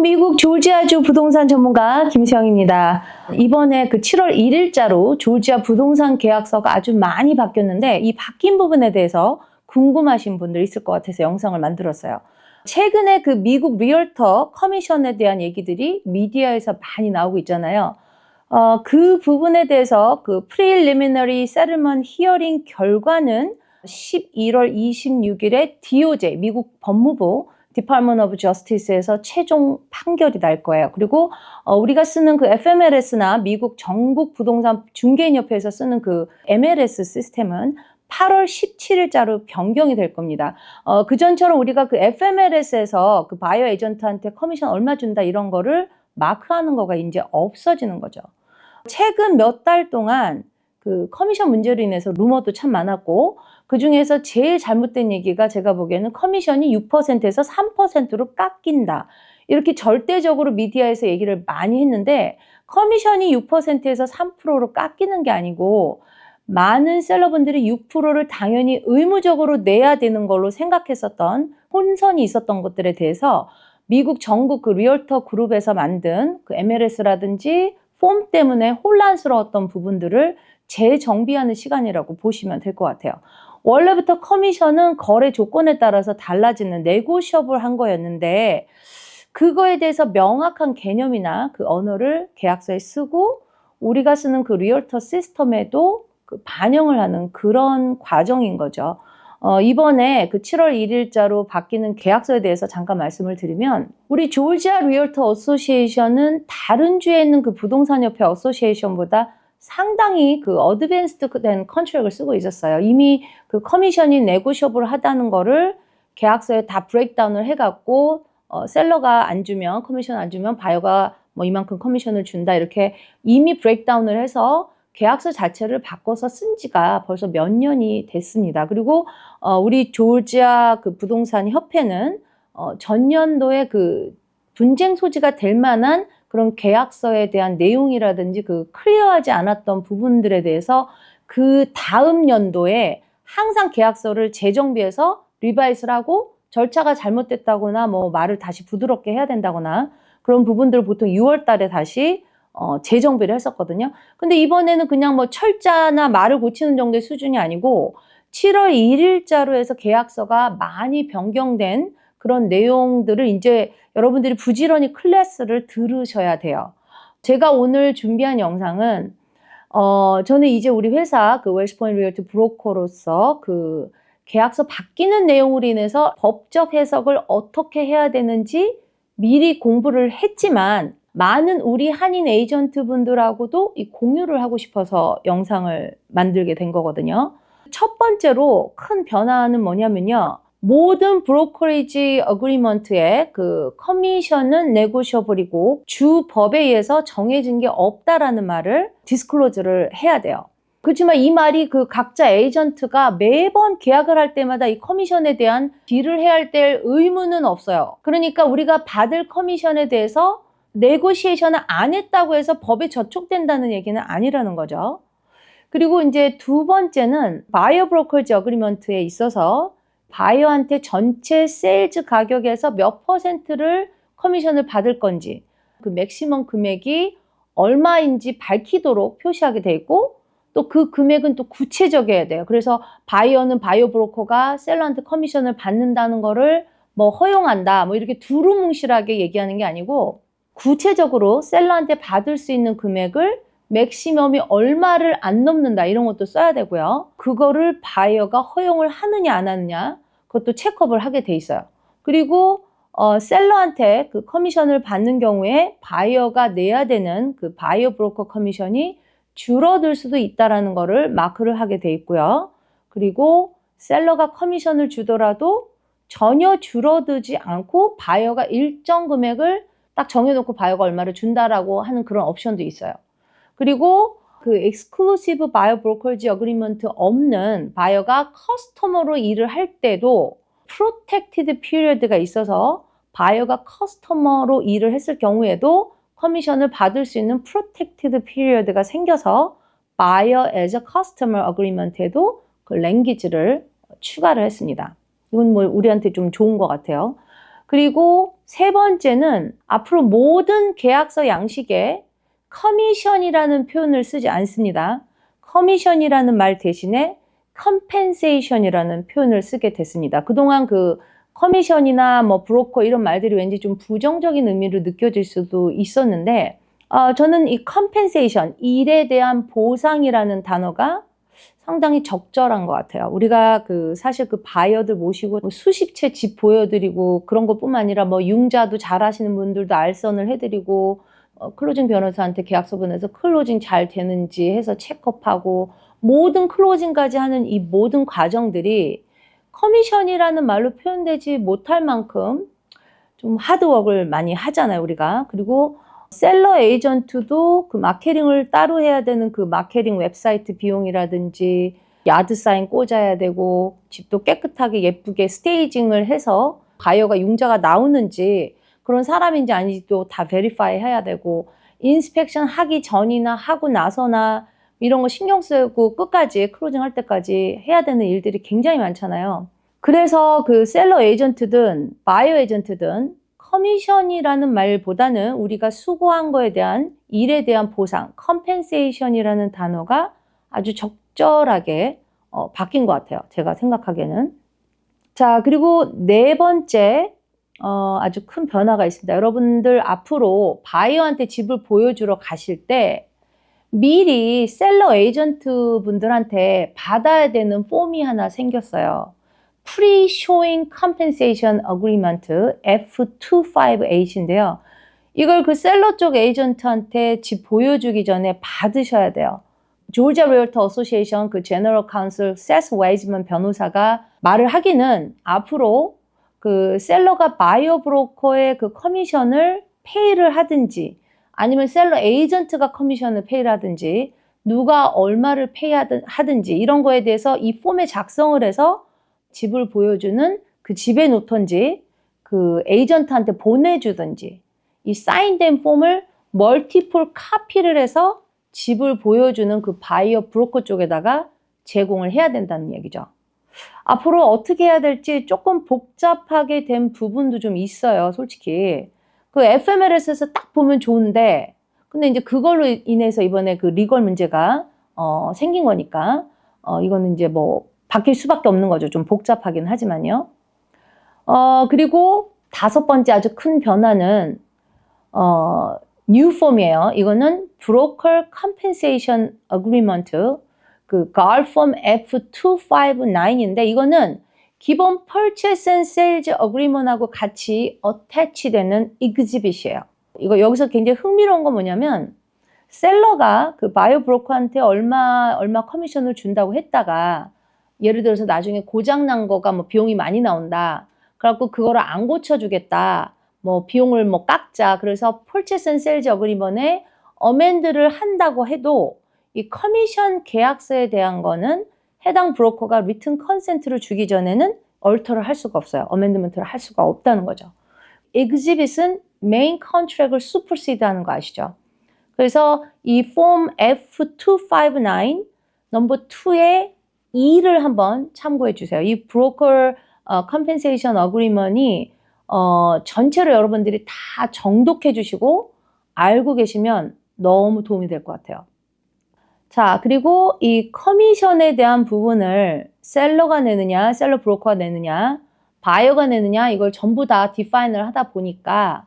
미국 조지아주 부동산 전문가 김수영입니다. 이번에 그 7월 1일자로 조지아 부동산 계약서가 아주 많이 바뀌었는데 이 바뀐 부분에 대해서 궁금하신 분들 있을 것 같아서 영상을 만들었어요. 최근에 그 미국 리얼터 커미션에 대한 얘기들이 미디어에서 많이 나오고 있잖아요. 그 부분에 대해서 그 Preliminary Settlement Hearing 결과는 11월 26일에 DOJ, 미국 법무부 Department of Justice에서 최종 판결이 날 거예요. 그리고 우리가 쓰는 그 FMLS나 미국 전국 부동산 중개인협회에서 쓰는 그 MLS 시스템은 8월 17일자로 변경이 될 겁니다. 그전처럼 우리가 그 FMLS에서 그 바이어 에이전트한테 커미션 얼마 준다 이런 거를 마크하는 거가 이제 없어지는 거죠. 최근 몇 달 동안 그 커미션 문제로 인해서 루머도 참 많았고 그 중에서 제일 잘못된 얘기가 제가 보기에는 커미션이 6%에서 3%로 깎인다. 이렇게 절대적으로 미디어에서 얘기를 많이 했는데 커미션이 6%에서 3%로 깎이는 게 아니고 많은 셀러분들이 6%를 당연히 의무적으로 내야 되는 걸로 생각했었던 혼선이 있었던 것들에 대해서 미국 전국 그 리얼터 그룹에서 만든 그 MLS라든지 폼 때문에 혼란스러웠던 부분들을 재정비하는 시간이라고 보시면 될 것 같아요. 원래부터 커미션은 거래 조건에 따라서 달라지는 네고셔블한 거였는데 그거에 대해서 명확한 개념이나 그 언어를 계약서에 쓰고 우리가 쓰는 그 리얼터 시스템에도 그 반영을 하는 그런 과정인 거죠. 이번에 그 7월 1일자로 바뀌는 계약서에 대해서 잠깐 말씀을 드리면 우리 조지아 리얼터 어소시에이션은 다른 주에 있는 그 부동산협회 어소시에이션보다 상당히 그 어드밴스드 된 컨트랙을 쓰고 있었어요. 이미 그 커미션이 네고셔블 하다는 거를 계약서에 다 브레이크다운을 해갖고 셀러가 안 주면 커미션 안 주면 바이어가 뭐 이만큼 커미션을 준다 이렇게 이미 브레이크다운을 해서 계약서 자체를 바꿔서 쓴 지가 벌써 몇 년이 됐습니다. 그리고 우리 조지아 그 부동산 협회는 전년도에 그 분쟁 소지가 될 만한 그런 계약서에 대한 내용이라든지 그 클리어하지 않았던 부분들에 대해서 그 다음 연도에 항상 계약서를 재정비해서 리바이스를 하고 절차가 잘못됐다거나 뭐 말을 다시 부드럽게 해야 된다거나 그런 부분들을 보통 6월 달에 다시 재정비를 했었거든요. 근데 이번에는 그냥 뭐 철자나 말을 고치는 정도의 수준이 아니고 7월 1일자로 해서 계약서가 많이 변경된 그런 내용들을 이제 여러분들이 부지런히 클래스를 들으셔야 돼요. 제가 오늘 준비한 영상은 저는 이제 우리 회사 그 웰스포인트 리얼트 브로커로서 그 계약서 바뀌는 내용으로 인해서 법적 해석을 어떻게 해야 되는지 미리 공부를 했지만 많은 우리 한인 에이전트 분들하고도 이 공유를 하고 싶어서 영상을 만들게 된 거거든요. 첫 번째로 큰 변화는 뭐냐면요. 모든 브로커리지 어그리먼트의 그 커미션은 네고셔블이고 주 법에 의해서 정해진 게 없다라는 말을 디스클로즈를 해야 돼요. 그렇지만 이 말이 그 각자 에이전트가 매번 계약을 할 때마다 이 커미션에 대한 딜을 해야 할 때 의무는 없어요. 그러니까 우리가 받을 커미션에 대해서 네고시에이션을 안 했다고 해서 법에 저촉된다는 얘기는 아니라는 거죠. 그리고 이제 두 번째는 바이어 브로커지 어그리먼트에 있어서 바이어한테 전체 세일즈 가격에서 몇 퍼센트를 커미션을 받을 건지 그 맥시멈 금액이 얼마인지 밝히도록 표시하게 돼 있고 또 그 금액은 또 구체적이어야 돼요. 그래서 바이어는 바이어 브로커가 셀러한테 커미션을 받는다는 거를 뭐 허용한다 뭐 이렇게 두루뭉실하게 얘기하는 게 아니고 구체적으로 셀러한테 받을 수 있는 금액을 맥시멈이 얼마를 안 넘는다 이런 것도 써야 되고요. 그거를 바이어가 허용을 하느냐 안 하느냐 그것도 체크업을 하게 돼 있어요. 그리고 셀러한테 그 커미션을 받는 경우에 바이어가 내야 되는 그 바이어 브로커 커미션이 줄어들 수도 있다라는 거를 마크를 하게 돼 있고요. 그리고 셀러가 커미션을 주더라도 전혀 줄어들지 않고 바이어가 일정 금액을 딱 정해놓고 바이어가 얼마를 준다라고 하는 그런 옵션도 있어요. 그리고 그 exclusive buyer brokerage agreement 없는 바이어가 커스터머로 일을 할 때도 protected period가 있어서 바이어가 커스터머로 일을 했을 경우에도 커미션을 받을 수 있는 protected period가 생겨서 buyer as a customer agreement에도 그 랭귀지를 추가를 했습니다. 이건 뭐 우리한테 좀 좋은 것 같아요. 그리고 세 번째는 앞으로 모든 계약서 양식에 커미션이라는 표현을 쓰지 않습니다. 커미션이라는 말 대신에 compensation이라는 표현을 쓰게 됐습니다. 그동안 그 커미션이나 뭐 브로커 이런 말들이 왠지 좀 부정적인 의미로 느껴질 수도 있었는데 저는 이 compensation, 일에 대한 보상이라는 단어가 상당히 적절한 것 같아요. 우리가 사실 그 바이어들 모시고 뭐 수십 채 집 보여드리고 그런 것뿐만 아니라 뭐 융자도 잘하시는 분들도 알선을 해드리고 클로징 변호사한테 계약서 보내서 클로징 잘 되는지 해서 체크업하고 모든 클로징까지 하는 이 모든 과정들이 커미션이라는 말로 표현되지 못할 만큼 좀 하드워크를 많이 하잖아요, 우리가. 그리고 셀러 에이전트도 그 마케팅을 따로 해야 되는 그 마케팅 웹사이트 비용이라든지 야드 사인 꽂아야 되고 집도 깨끗하게 예쁘게 스테이징을 해서 바이어가 융자가 나오는지 그런 사람인지 아닌지도 다 베리파이 해야 되고 인스펙션 하기 전이나 하고 나서나 이런 거 신경 쓰고 끝까지 클로징 할 때까지 해야 되는 일들이 굉장히 많잖아요. 그래서 그 셀러 에이전트든 바이어 에이전트든 커미션이라는 말보다는 우리가 수고한 거에 대한 일에 대한 보상, compensation이라는 단어가 아주 적절하게 바뀐 것 같아요. 제가 생각하기에는. 자, 그리고 네 번째 아주 큰 변화가 있습니다. 여러분들 앞으로 바이어한테 집을 보여주러 가실 때 미리 셀러 에이전트 분들한테 받아야 되는 폼이 하나 생겼어요. Pre-Showing Compensation Agreement F258인데요. 이걸 그 셀러 쪽 에이전트한테 집 보여주기 전에 받으셔야 돼요. 조지아 리얼터 어소시에이션 그 제너럴 카운슬 세스 웨이즈먼 변호사가 말을 하기는 앞으로 그 셀러가 바이어 브로커의 그 커미션을 페이를 하든지 아니면 셀러 에이전트가 커미션을 페이를 하든지 누가 얼마를 페이하든지 이런 거에 대해서 이 폼에 작성을 해서 집을 보여주는 그 집에 놓던지 그 에이전트한테 보내주든지 이 사인된 폼을 멀티플 카피를 해서 집을 보여주는 그 바이어 브로커 쪽에다가 제공을 해야 된다는 얘기죠. 앞으로 어떻게 해야 될지 조금 복잡하게 된 부분도 좀 있어요, 솔직히. 그 FMLS에서 딱 보면 좋은데, 근데 이제 그걸로 인해서 이번에 그 리걸 문제가 생긴 거니까, 이거는 이제 뭐 바뀔 수밖에 없는 거죠. 좀 복잡하긴 하지만요. 그리고 다섯 번째 아주 큰 변화는, new form이에요. 이거는 Broker Compensation Agreement, 그 GAR Form F259인데, 이거는 기본 Purchase and Sales Agreement하고 같이 attach 되는 exhibit이에요. 이거 여기서 굉장히 흥미로운 건 뭐냐면, 셀러가 그 바이오 브로커한테 얼마 커미션을 준다고 했다가, 예를 들어서 나중에 고장난 거가 뭐 비용이 많이 나온다. 그래갖고 그거를 안 고쳐주겠다. 뭐 비용을 뭐 깎자. 그래서 Purchase and Sales Agreement에 어멘드를 한다고 해도 이 커미션 계약서에 대한 거는 해당 브로커가 리튼 컨센트를 주기 전에는 얼터를 할 수가 없어요. 어멘드먼트를 할 수가 없다는 거죠. exhibit은 메인 컨트랙을 supersede 하는 거 아시죠? 그래서 이 form F259 넘버 2의 2를 한번 참고해 주세요. 이 브로커 컴펜세이션 어그리먼이 전체로 여러분들이 다 정독해 주시고 알고 계시면 너무 도움이 될 것 같아요. 자, 그리고 이 커미션에 대한 부분을 셀러가 내느냐, 셀러 브로커가 내느냐, 바이어가 내느냐 이걸 전부 다 디파인을 하다 보니까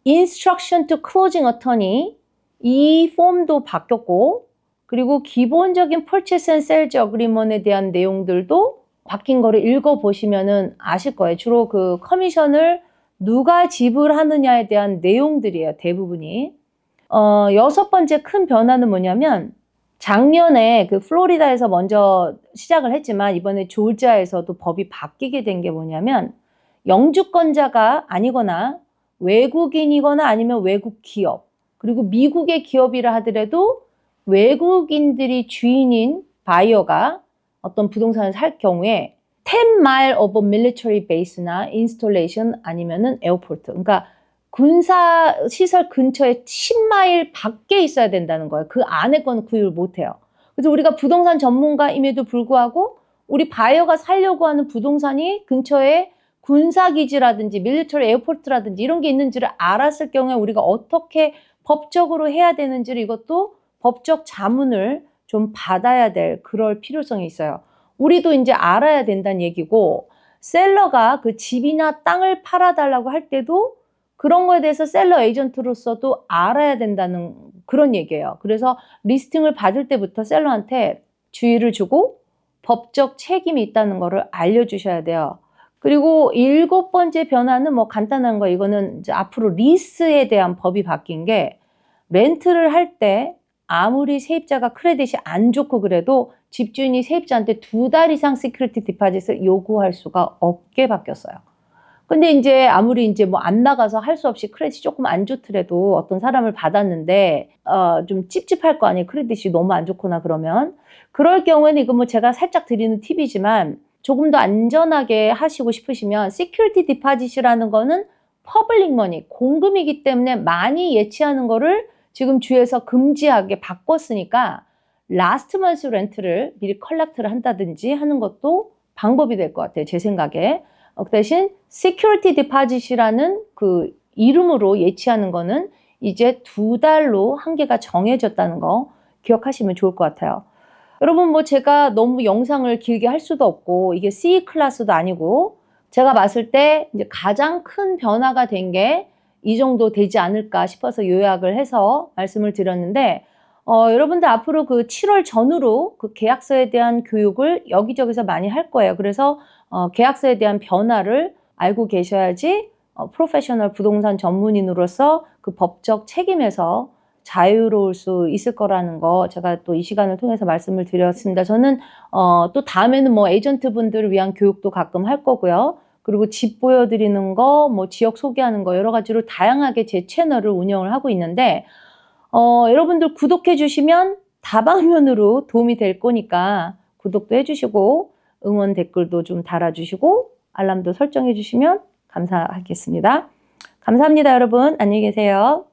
Instruction to Closing Attorney 이 폼도 바뀌었고 그리고 기본적인 Purchase and Sales Agreement에 대한 내용들도 바뀐 거를 읽어보시면은 아실 거예요. 주로 그 커미션을 누가 지불하느냐에 대한 내용들이에요. 대부분이. 여섯 번째 큰 변화는 뭐냐면 작년에 그 플로리다에서 먼저 시작을 했지만 이번에 조지아에서도 법이 바뀌게 된 게 뭐냐면 영주권자가 아니거나 외국인이거나 아니면 외국 기업 그리고 미국의 기업이라 하더라도 외국인들이 주인인 바이어가 어떤 부동산을 살 경우에 10mile of a military base나 installation 아니면은 에어포트 그러니까 군사 시설 근처에 10마일 밖에 있어야 된다는 거예요. 그 안에 건 구입을 못해요. 그래서 우리가 부동산 전문가임에도 불구하고 우리 바이어가 살려고 하는 부동산이 근처에 군사기지라든지 밀리터리 에어포트라든지 이런 게 있는지를 알았을 경우에 우리가 어떻게 법적으로 해야 되는지를 이것도 법적 자문을 좀 받아야 될 그럴 필요성이 있어요. 우리도 이제 알아야 된다는 얘기고, 셀러가 그 집이나 땅을 팔아달라고 할 때도 그런 거에 대해서 셀러 에이전트로서도 알아야 된다는 그런 얘기예요. 그래서 리스팅을 받을 때부터 셀러한테 주의를 주고 법적 책임이 있다는 거를 알려주셔야 돼요. 그리고 7번째 변화는 뭐 간단한 거, 이거는 이제 앞으로 리스에 대한 법이 바뀐 게, 렌트를 할 때 아무리 세입자가 크레딧이 안 좋고 그래도 집주인이 세입자한테 2달 이상 시큐리티 디파짓을 요구할 수가 없게 바뀌었어요. 근데 이제 아무리 이제 뭐 안 나가서 할 수 없이 크레딧이 조금 안 좋더라도 어떤 사람을 받았는데 좀 찝찝할 거 아니에요. 크레딧이 너무 안 좋거나 그러면. 그럴 경우에는 이거 뭐 제가 살짝 드리는 팁이지만, 조금 더 안전하게 하시고 싶으시면 시큐리티 디파짓이라는 거는 퍼블릭 머니, 공금이기 때문에 많이 예치하는 거를 지금 주에서 금지하게 바꿨으니까 라스트 먼스 렌트를 미리 컬렉트를 한다든지 하는 것도 방법이 될 것 같아요. 제 생각에. 그 대신 시큐리티 디파짓이라는 그 이름으로 예치하는 거는 이제 2달로 한계가 정해졌다는 거 기억하시면 좋을 것 같아요. 여러분, 뭐 제가 너무 영상을 길게 할 수도 없고 이게 C 클래스도 아니고, 제가 봤을 때 이제 가장 큰 변화가 된 게 이 정도 되지 않을까 싶어서 요약을 해서 말씀을 드렸는데, 여러분들 앞으로 그 7월 전후로 그 계약서에 대한 교육을 여기저기서 많이 할 거예요. 그래서 계약서에 대한 변화를 알고 계셔야지 프로페셔널 부동산 전문인으로서 그 법적 책임에서 자유로울 수 있을 거라는 거 제가 또 이 시간을 통해서 말씀을 드렸습니다. 저는 또 다음에는 뭐 에이전트 분들을 위한 교육도 가끔 할 거고요. 그리고 집 보여드리는 거, 뭐 지역 소개하는 거 여러 가지로 다양하게 제 채널을 운영을 하고 있는데, 여러분들 구독해 주시면 다방면으로 도움이 될 거니까 구독도 해주시고 응원 댓글도 좀 달아주시고 알람도 설정해 주시면 감사하겠습니다. 감사합니다, 여러분. 안녕히 계세요.